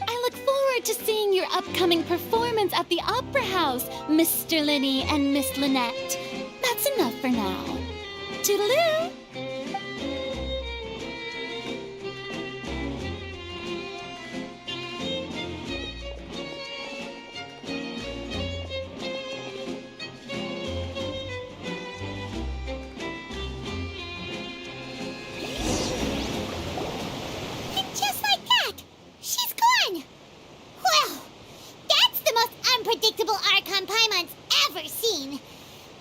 Speaker 10: I look forward to seeing your upcoming performance at the Opera House, Mr. Linney and Miss Lynette. That's enough for now. Toodaloo!
Speaker 1: Unpredictable Archon Paimon's ever seen. We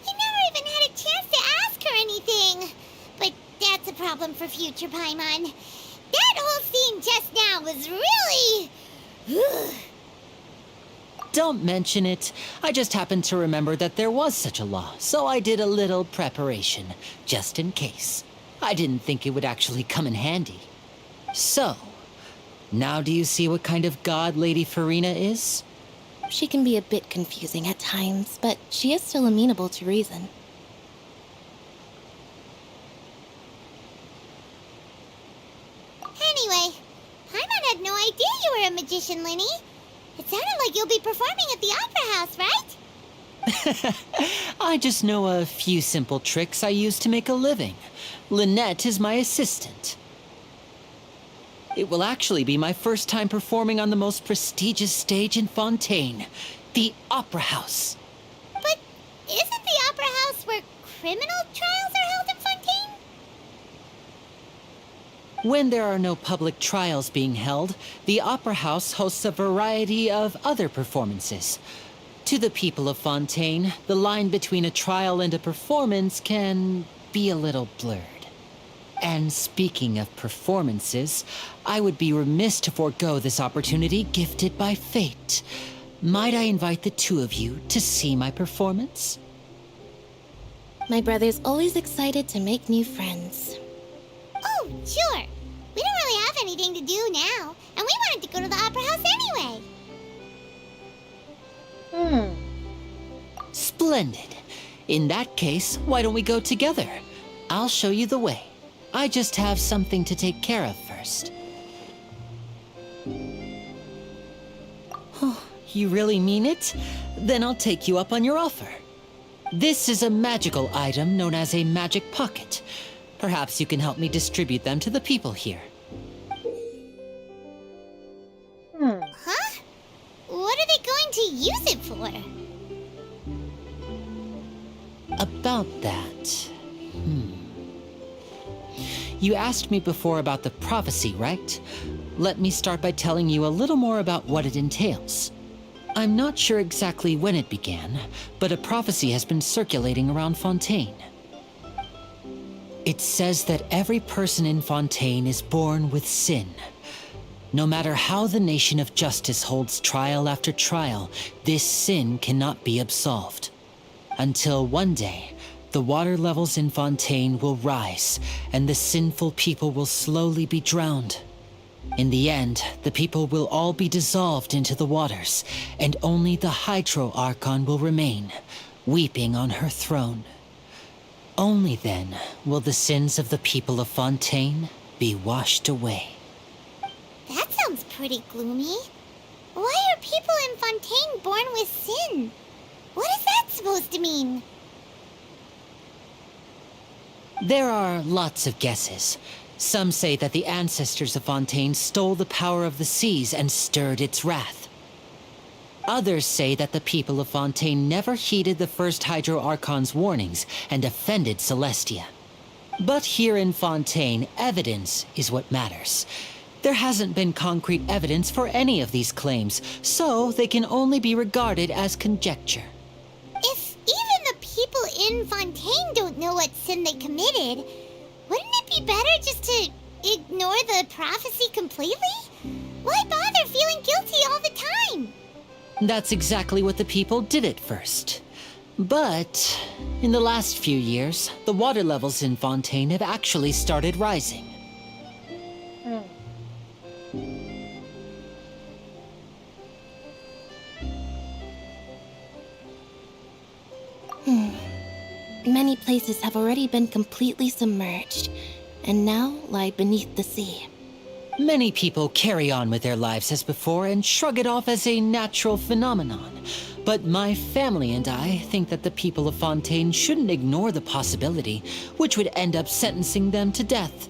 Speaker 1: never even had a chance to ask her anything. But that's a problem for future Paimon. That whole scene just now was really...
Speaker 9: Don't mention it. I just happened to remember that there was such a law, so I did a little preparation, just in case. I didn't think it would actually come in handy. So, now do you see what kind of god Lady Farina is?
Speaker 8: She can be a bit confusing at times, but she is still amenable to reason.
Speaker 1: Anyway, Paimon had no idea you were a magician, Linny. It sounded like you'll be performing at the Opera House, right?
Speaker 9: I just know a few simple tricks I use to make a living. Lynette is my assistant. It will actually be my first time performing on the most prestigious stage in Fontaine, the Opera House.
Speaker 1: But isn't the Opera House where criminal trials are held in Fontaine?
Speaker 9: When there are no public trials being held, the Opera House hosts a variety of other performances. To the people of Fontaine, the line between a trial and a performance can be a little blurred. And speaking of performances, I would be remiss to forego this opportunity gifted by fate. Might I invite the two of you to see my performance?
Speaker 8: My brother's always excited to make new friends.
Speaker 1: Oh, sure. We don't really have anything to do now, and we wanted to go to the Opera House anyway.
Speaker 9: Splendid. In that case, why don't we go together? I'll show you the way. I just have something to take care of first. Oh, you really mean it? Then I'll take you up on your offer. This is a magical item known as a magic pocket. Perhaps you can help me distribute them to the people here.
Speaker 1: Huh? What are they going to use it for?
Speaker 9: About that... You asked me before about the prophecy, right? Let me start by telling you a little more about what it entails. I'm not sure exactly when it began, but a prophecy has been circulating around Fontaine. It says that every person in Fontaine is born with sin. No matter how the nation of justice holds trial after trial, this sin cannot be absolved. Until one day, the water levels in Fontaine will rise, and the sinful people will slowly be drowned. In the end, the people will all be dissolved into the waters, and only the Hydro Archon will remain, weeping on her throne. Only then will the sins of the people of Fontaine be washed away.
Speaker 1: That sounds pretty gloomy. Why are people in Fontaine born with sin? What is that supposed to mean?
Speaker 9: There are lots of guesses. Some say that the ancestors of Fontaine stole the power of the seas and stirred its wrath. Others say that the people of Fontaine never heeded the first Hydro Archon's warnings and offended Celestia. But here in Fontaine, evidence is what matters. There hasn't been concrete evidence for any of these claims, so they can only be regarded as conjecture.
Speaker 1: If even the people in Fontaine don't know what sin they committed, wouldn't it be better just to ignore the prophecy completely? Why bother feeling guilty all the time?
Speaker 9: That's exactly what the people did at first. But in the last few years, the water levels in Fontaine have actually started rising.
Speaker 8: Many places have already been completely submerged, and now lie beneath the sea.
Speaker 9: Many people carry on with their lives as before and shrug it off as a natural phenomenon. But my family and I think that the people of Fontaine shouldn't ignore the possibility, which would end up sentencing them to death.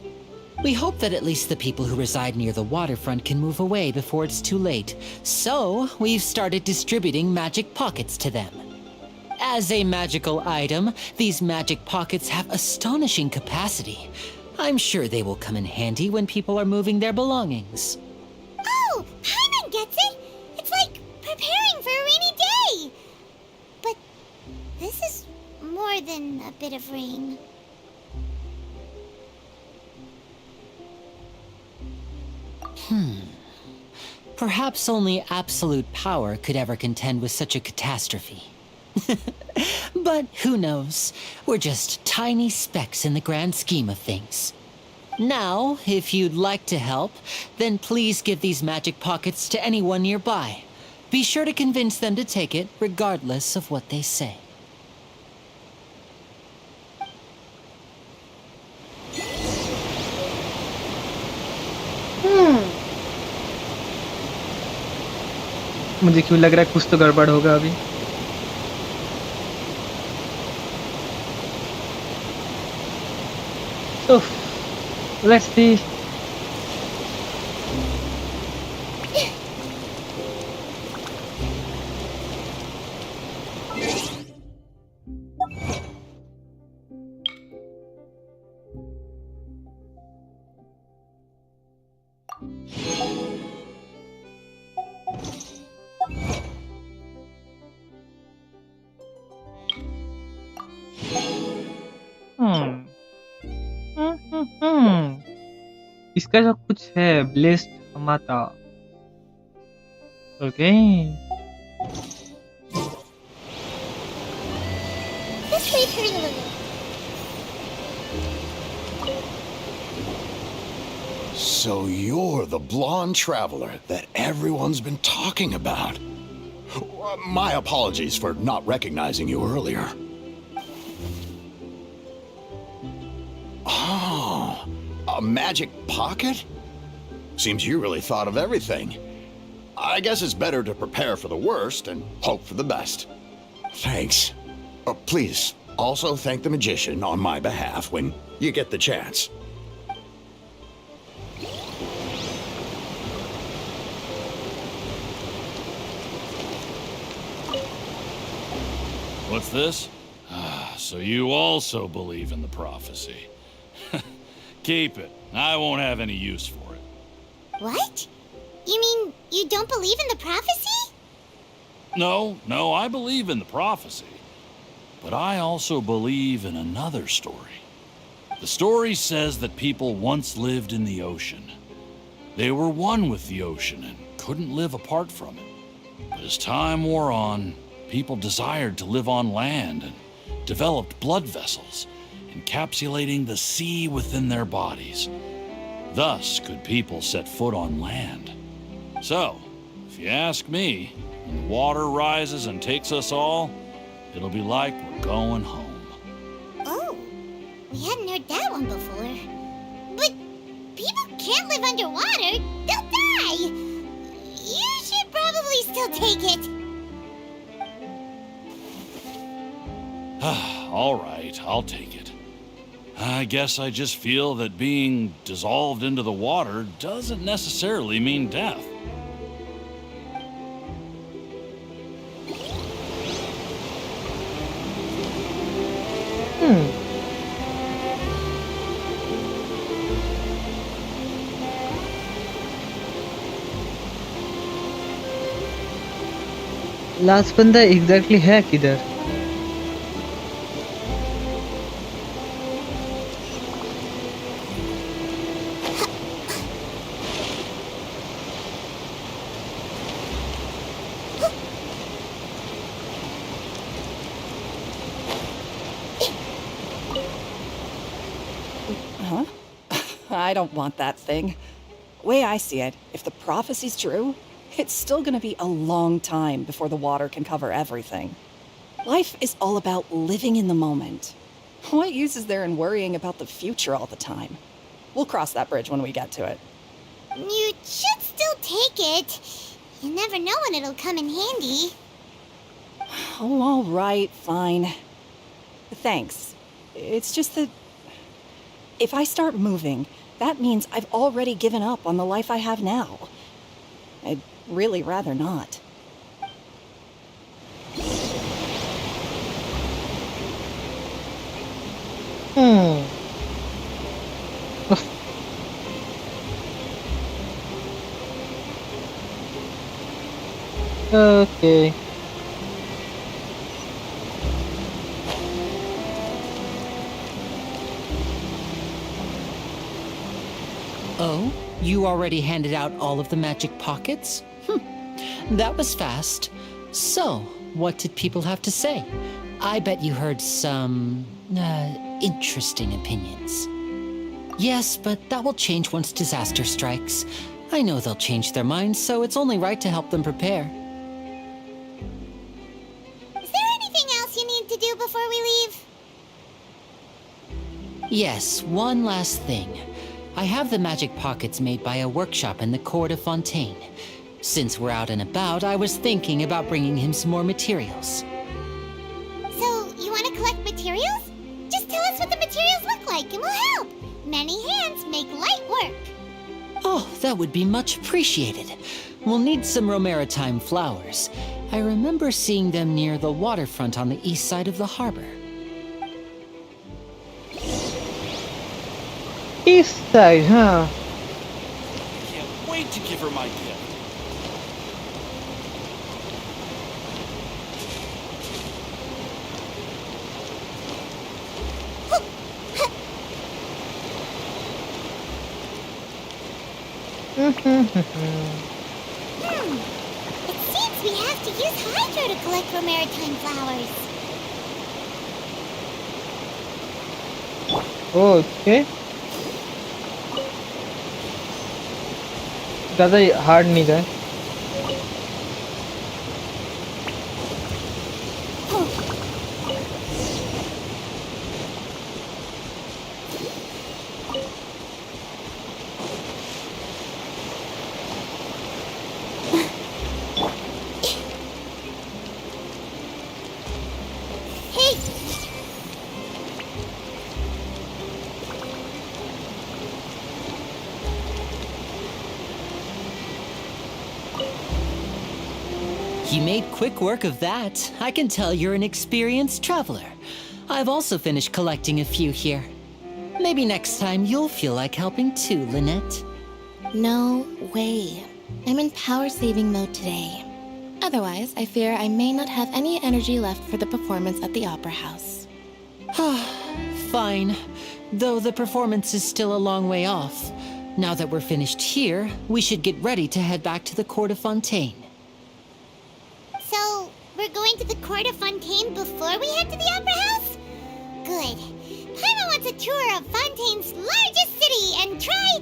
Speaker 9: We hope that at least the people who reside near the waterfront can move away before it's too late. So, we've started distributing magic pockets to them. As a magical item, these magic pockets have astonishing capacity. I'm sure they will come in handy when people are moving their belongings.
Speaker 1: Oh, Paimon gets it! It's like preparing for a rainy day! But this is more than a bit of rain.
Speaker 9: Perhaps only absolute power could ever contend with such a catastrophe. But who knows? We're just tiny specks in the grand scheme of things. Now, if you'd like to help, then please give these magic pockets to anyone nearby. Be sure to convince them to take it, regardless of what they say.
Speaker 2: मुझे क्यों लग रहा है कुछ तो गड़बड़ होगा अभी. So, let's see. इसका जो कुछ है ब्लेस्ड माता. Okay.
Speaker 1: This way, Prelude.
Speaker 6: So you're the blonde traveler that everyone's been talking about. My apologies for not recognizing you earlier. Oh, a magic pocket? Seems you really thought of everything. I guess it's better to prepare for the worst and hope for the best. Thanks. Please, also thank the magician on my behalf when you get the chance.
Speaker 11: What's this? So you also believe in the prophecy. Keep it. I won't have any use for it.
Speaker 1: What? You mean you don't believe in the prophecy?
Speaker 11: No, I believe in the prophecy. But I also believe in another story. The story says that people once lived in the ocean. They were one with the ocean and couldn't live apart from it. But as time wore on, people desired to live on land and developed blood vessels, encapsulating the sea within their bodies. Thus could people set foot on land. So, if you ask me, when the water rises and takes us all, it'll be like we're going home.
Speaker 1: Oh, we hadn't heard that one before. But people can't live underwater. They'll die. You should probably still take it.
Speaker 11: All right, I'll take it. I guess I just feel that being dissolved into the water doesn't necessarily mean death.
Speaker 2: Last बंदा exactly है किधर?
Speaker 13: I don't want that thing. Way I see it, if the prophecy's true, it's still gonna be a long time before the water can cover everything. Life is all about living in the moment. What use is there in worrying about the future all the time? We'll cross that bridge when we get to it.
Speaker 1: You should still take it. You never know when it'll come in handy.
Speaker 13: Oh, all right, fine. Thanks. It's just that if I start moving, that means I've already given up on the life I have now. I'd really rather not.
Speaker 2: Okay.
Speaker 9: Oh, you already handed out all of the magic pockets? That was fast. So, what did people have to say? I bet you heard some, interesting opinions. Yes, but that will change once disaster strikes. I know they'll change their minds, so it's only right to help them prepare.
Speaker 1: Is there anything else you need to do before we leave?
Speaker 9: Yes, one last thing. I have the magic pockets made by a workshop in the court of Fontaine. Since we're out and about, I was thinking about bringing him some more materials.
Speaker 1: So, you want to collect materials? Just tell us what the materials look like and we'll help. Many hands make light work.
Speaker 9: Oh, that would be much appreciated. We'll need some Romaritime flowers. I remember seeing them near the waterfront on the east side of the harbor.
Speaker 2: East side, huh?
Speaker 11: Can't wait to give her my gift.
Speaker 1: It seems we have to use Hydro to collect Romaritime flowers.
Speaker 2: Okay. ज़्यादा hard नहीं था.
Speaker 9: You made quick work of that. I can tell you're an experienced traveler. I've also finished collecting a few here. Maybe next time you'll feel like helping too, Lynette.
Speaker 8: No way. I'm in power-saving mode today. Otherwise, I fear I may not have any energy left for the performance at the Opera House.
Speaker 9: Fine. Though the performance is still a long way off. Now that we're finished here, we should get ready to head back to the Court of Fontaine.
Speaker 1: So, we're going to the Court of Fontaine before we head to the Opera House? Good. Paimon wants a tour of Fontaine's largest city and try...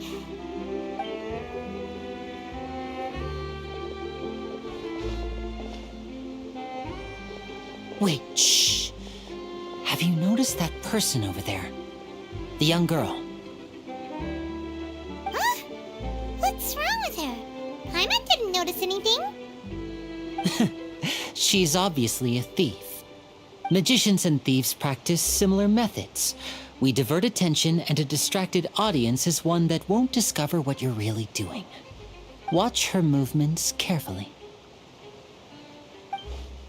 Speaker 9: Wait, shh. Have you noticed that person over there? The young girl.
Speaker 1: Huh? What's wrong with her? Paimon didn't notice anything.
Speaker 9: She's obviously a thief. Magicians and thieves practice similar methods. We divert attention, and a distracted audience is one that won't discover what you're really doing. Watch her movements carefully.